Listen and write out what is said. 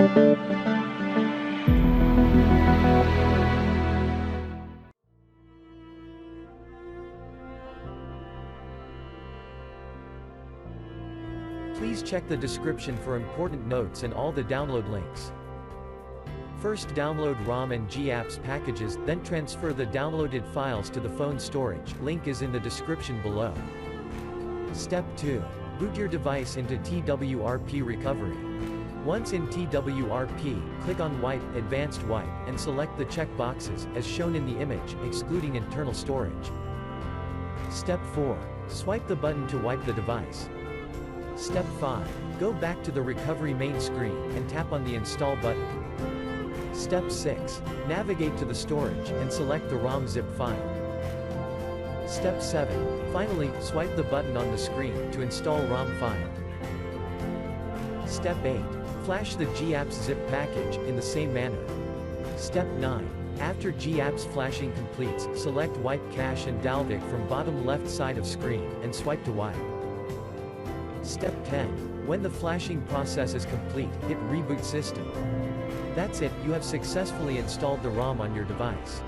Please check the description for important notes and all the download links. First, download ROM and GApps packages, then transfer the downloaded files to the phone storage. Link is in the description below. Step 2. Boot your device into TWRP recovery. Once in TWRP, click on Wipe, Advanced Wipe, and select the check boxes, as shown in the image, excluding internal storage. Step 4. Swipe the button to wipe the device. Step 5. Go back to the recovery main screen, and tap on the Install button. Step 6. Navigate to the storage, and select the ROM zip file. Step 7. Finally, swipe the button on the screen, to install ROM file. Step 8. Flash the GApps zip package, in the same manner. Step 9. After GApps flashing completes, select Wipe Cache and Dalvik from bottom left side of screen, and swipe to wipe. Step 10. When the flashing process is complete, hit Reboot System. That's it, you have successfully installed the ROM on your device.